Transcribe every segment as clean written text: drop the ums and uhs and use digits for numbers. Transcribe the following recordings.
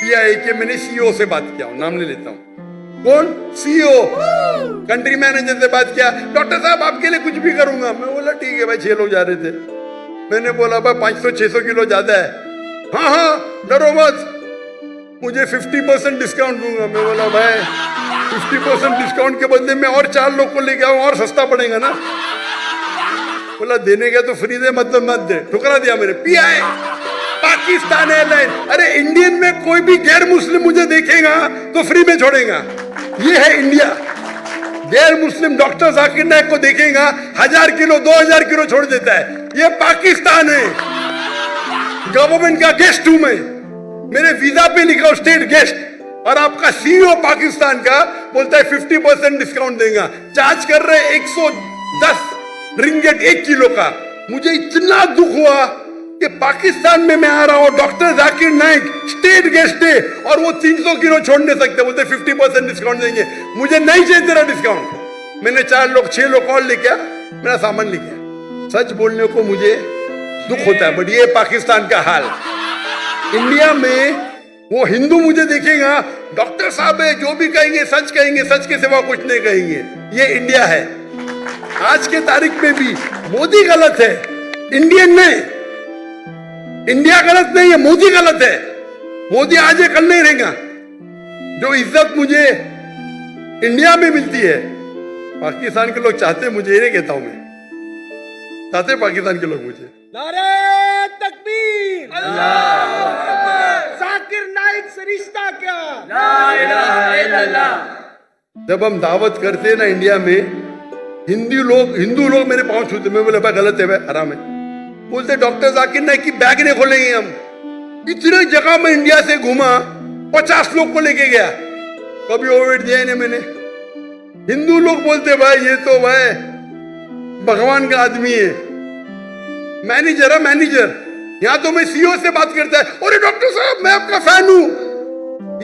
Pi के मैंने CEO से बात किया हूं, नाम नहीं लेता हूं। कौन? सीईओ, कंट्री मैनेजर से बात किया, डॉक्टर साहब आपके लिए कुछ भी करूंगा। मैं बोला ठीक है भाई, 6 लोग जा रहे थे। मैंने बोला भाई 500-600 किलो ज्यादा है। हाँ हाँ डरो मत, मुझे 50% डिस्काउंट दूंगा। मैं बोला भाई 50% डिस्काउंट के बदले में और 4 लोग को लेके आऊं, और सस्ता पड़ेगा ना। बोला देने का तो फ्री दे, मतलब मत दे। ठुकरा दिया मैंने। Pi Pakistan airline. अरे इंडियन में कोई भी गैर मुस्लिम मुझे देखेगा तो फ्री में छोड़ेगा। ये है इंडिया। गैर मुस्लिम डॉक्टर जाकिर नाइक को देखेगा 1000 किलो 2000 किलो छोड़ देता है। ये पाकिस्तान है। गवर्नमेंट का गेस्ट हूं मैं, मेरे वीजा पे लिखा स्टेट गेस्ट, और आपका सीईओ पाकिस्तान का बोलता है 50% डिस्काउंट देगा। चार्ज कर रहे 110 रिंगेट 1 किलो का। मुझे इतना दुख हुआ कि पाकिस्तान में मैं आ रहा हूं, doctor Zakir Naik state guest है, और वो 300 किलो छोड़ नहीं सकते, बोलते 50% डिस्काउंट देंगे। मुझे नहीं चाहिए तेरा डिस्काउंट। मैंने 6 लोग और लेके आया, मेरा सामान लेके आया। सच बोलने को मुझे दुख होता है, बट ये पाकिस्तान का हाल। इंडिया में वो हिंदू मुझे देखेगा, डॉक्टर साहब है, जो भी कहेंगे सच कहेंगे, सच के सिवा कुछ नहीं कहेंगे। ये इंडिया है। आज के तारीख में भी मोदी गलत है, इंडियन नहीं। इंडिया गलत नहीं है, मोदी गलत है। मोदी आज है कल नहीं रहेगा। जो इज्जत मुझे इंडिया में मिलती है, पाकिस्तान के लोग चाहते, मुझे ये नहीं कहता हूं मैं, चाहते पाकिस्तान के लोग मुझे। नारे तकबीर, जाकिर नाइक से रिश्ता क्या? ला इलाहा इल्लल्लाह। जब हम दावत करते हैं ना इंडिया में, हिंदू लोग मेरे पांव छूते। मैं बोला भाई गलत है, भाई हराम है। बोलते डॉक्टर जाकिर नाइक की बैग नहीं खोलेंगे हम। इतने जगह में इंडिया से घूमा, 50 लोग को लेके गया, कभी ओवरवेट दिया नहीं मैंने। हिंदू लोग बोलते भाई ये तो भाई भगवान का आदमी है, मैनेजर है मैनेजर। यहां तो मैं सीईओ से बात करता है, अरे डॉक्टर साहब मैं आपका फैन हूं।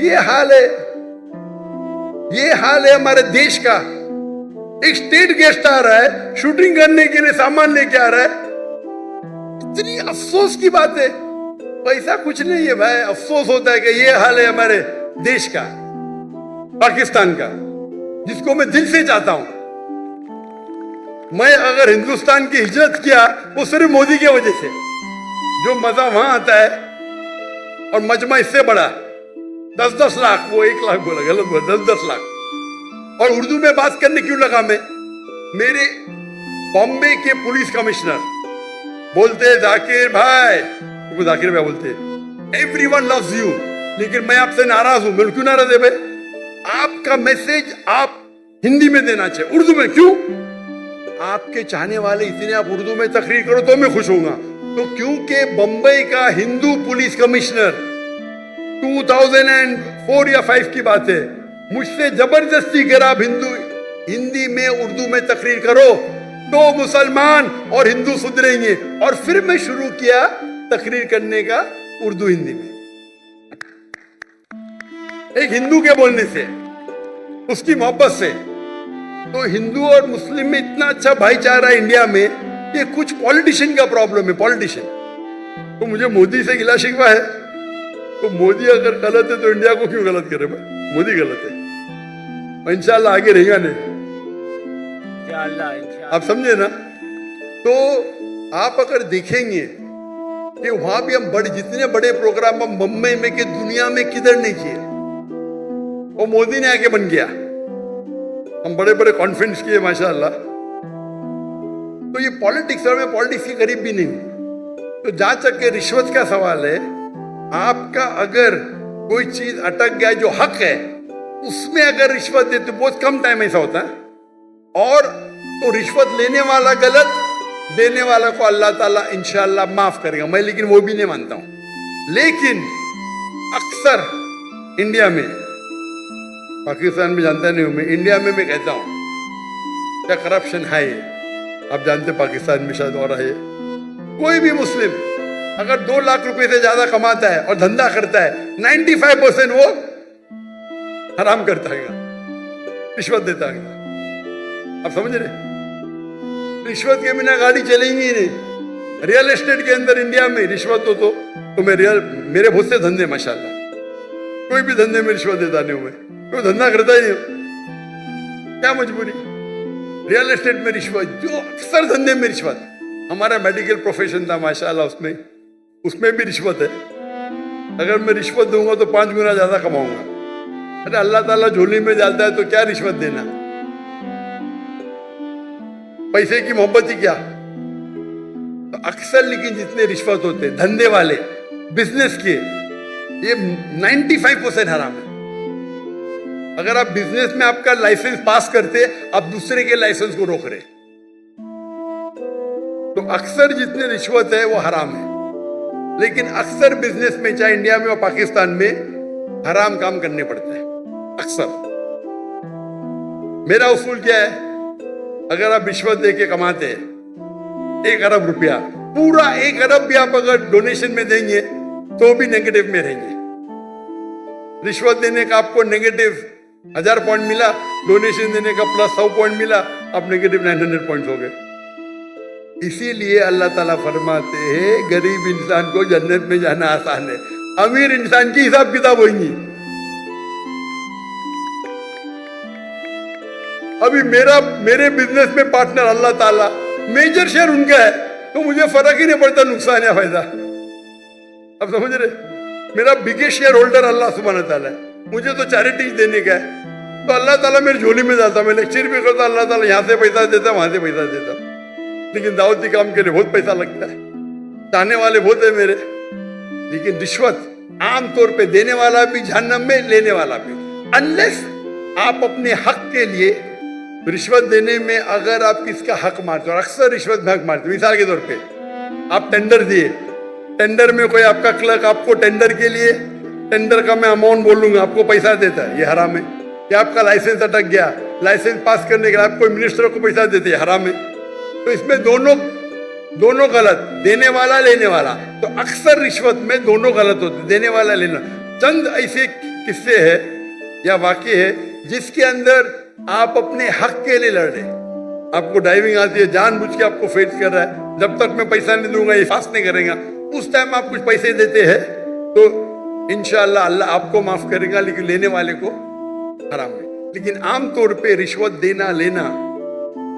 ये हाल है, ये हाल है हमारे देश का। एक स्टेट गेस्ट आ रहा है, शूटिंग करने के लिए सामान लेके आ रहा है। इतनी अफसोस की बात है। पैसा कुछ नहीं है भाई, अफसोस होता है कि ये हाल है हमारे देश का, पाकिस्तान का, जिसको मैं दिल से चाहता हूं। मैं अगर हिंदुस्तान की हिजरत किया वो सिर्फ मोदी की वजह से। जो मजा वहां आता है, और मजमा इससे बड़ा 10-10 लाख, वो 1 लाख बोला, गलत बोला, 10-10 लाख। और उर्दू में बात करने क्यों लगा मैं? मेरे बॉम्बे के पुलिस कमिश्नर बोलते जाकिर भाई, वो जाकिर भाई बोलते एवरीवन लव्स यू, लेकिन मैं आपसे नाराज हूं। क्यों नाराज है भाई? आपका मैसेज आप हिंदी में देना चाहिए, उर्दू में क्यों? आपके चाहने वाले इतने, आप उर्दू में तकरीर करो तो मैं खुश होऊंगा। तो क्योंकि बंबई का हिंदू पुलिस कमिश्नर 2004 या 5 की बात है, मुझसे जबरदस्ती करा आप हिंदी में उर्दू में तकरीर करो तो मुसलमान और हिंदू सुधरेंगे। और फिर मैं शुरू किया तकरीर करने का उर्दू हिंदी में, एक हिंदू के बोलने से, उसकी मोहब्बत से। तो हिंदू और मुस्लिम में इतना अच्छा भाईचारा इंडिया में, ये कुछ पॉलिटिशियन का प्रॉब्लम है। पॉलिटिशियन तो मुझे मोदी से गिला शिकवा है, तो मोदी अगर गलत है तो इंडिया को क्यों गलत करे भाई? मोदी गलत है, इंशाल्लाह आगे रहेगा नहीं, आप समझे ना। तो आप अगर देखेंगे कि वहां भी हम जितने बड़े प्रोग्राम हम मुंबई में कि दुनिया में किधर नहीं किए, वो मोदी ने आके बन गया। हम बड़े बड़े कॉन्फ्रेंस किए माशाल्लाह। तो ये पॉलिटिक्स, और मैं पॉलिटिक्स के करीब भी नहीं हूं। तो जहां तक के रिश्वत का सवाल है, आपका अगर कोई चीज अटक गया जो हक है, उसमें अगर रिश्वत दे तो बहुत कम टाइम ऐसा होता है। और तो रिश्वत लेने वाला गलत, देने वाला को अल्लाह ताला इंशाअल्लाह माफ करेगा। मैं लेकिन वो भी नहीं मानता हूं। लेकिन अक्सर इंडिया में, पाकिस्तान में जानता नहीं हूं मैं, इंडिया में मैं कहता हूं क्या करप्शन है। आप जानते पाकिस्तान में शायद और है। कोई भी मुस्लिम अगर 2 लाख रुपए से ज्यादा कमाता है और धंधा करता है, 95% वो हराम करता है, रिश्वत देता है। आप समझ रहे? रिश्वत के बिना गाड़ी चलेंगी ही नहीं। रियल एस्टेट के अंदर इंडिया में रिश्वत हो तो मैं मेरे बहुत से धंधे माशाल्लाह, कोई भी धंधे में रिश्वत देता नहीं हूं मैं, कोई धंधा करता ही नहीं हूं। क्या मजबूरी? रियल एस्टेट में रिश्वत, जो अक्सर धंधे में रिश्वत। हमारा मेडिकल प्रोफेशन था माशाल्लाह, उसमें भी रिश्वत है। अगर मैं रिश्वत दूंगा तो 5 गुना ज्यादा कमाऊंगा। अरे अल्लाह ताला झोली में डालता है तो क्या रिश्वत देना? पैसे की मोहब्बत ही क्या? तो अक्सर लेकिन जितने रिश्वत होते हैं धंधे वाले, बिजनेस के, ये 95% हराम है। अगर आप बिजनेस में आपका लाइसेंस पास करते, आप दूसरे के लाइसेंस को रोक रहे, तो अक्सर जितने रिश्वत है वो हराम है। लेकिन अक्सर बिजनेस में, चाहे इंडिया में और पाकिस्तान में, हराम काम करने पड़ते हैं अक्सर। मेरा उसूल क्या है? अगर आप रिश्वत देके कमाते हैं 1 अरब रुपया, पूरा 1 अरब भी आप अगर डोनेशन में देंगे तो भी नेगेटिव में रहेंगे। रिश्वत देने का आपको नेगेटिव 1000 पॉइंट मिला, डोनेशन देने का प्लस 100 पॉइंट मिला, आप नेगेटिव 900 पॉइंट हो गए। इसीलिए अल्लाह ताला फरमाते हैं गरीब इंसान को जन्नत में जाना आसान है, अमीर इंसान की हिसाब किताब होगी। अभी मेरे बिजनेस में पार्टनर अल्लाह ताला, मेजर शेयर उनका है, तो मुझे फर्क ही नहीं पड़ता नुकसान या फायदा। अब समझ रहे? मेरा बिगेस्ट शेयर होल्डर अल्लाह सुब्हानहू ताला है, मुझे तो चैरिटी देने का है, तो अल्लाह ताला मेरी झोली में जाता। मैं लेक्चर भी करता, अल्लाह ताला यहाँ से पैसा देता, वहां से पैसा देता। लेकिन दावती काम के लिए बहुत पैसा लगता है, चाहने वाले बहुत है मेरे। लेकिन रिश्वत आमतौर पे देने वाला भी जहन्नम में, लेने वाला भी। अनलेस आप अपने हक के लिए रिश्वत देने में अगर आप किसका हक मारते हो, और अक्सर रिश्वत में हक मारते हो। मिसाल के तौर पे आप टेंडर दिए, टेंडर में कोई आपका क्लर्क आपको टेंडर के लिए, टेंडर का मैं अमाउंट बोलूंगा, आपको पैसा देता है, ये हराम है। या आपका लाइसेंस अटक गया, लाइसेंस पास करने के लिए आप कोई मिनिस्टर को पैसा देते हैं, हराम है। तो इसमें दोनों गलत, देने वाला लेने वाला। तो अक्सर रिश्वत में दोनों गलत होते, देने वाला लेना। चंद ऐसे किस्से है या वाकये है जिसके अंदर आप अपने हक के लिए लड़ रहे। आपको ड्राइविंग आती है, जानबूझ के आपको फेस कर रहा है, जब तक मैं पैसा नहीं दूंगा ये पास नहीं करेगा। उस टाइम आप कुछ पैसे देते हैं तो इंशाअल्लाह अल्लाह आपको माफ करेगा, लेकिन लेने वाले को हराम है। लेकिन आमतौर पे रिश्वत देना लेना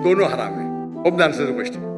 दोनों हराम है। Hope the answer the question.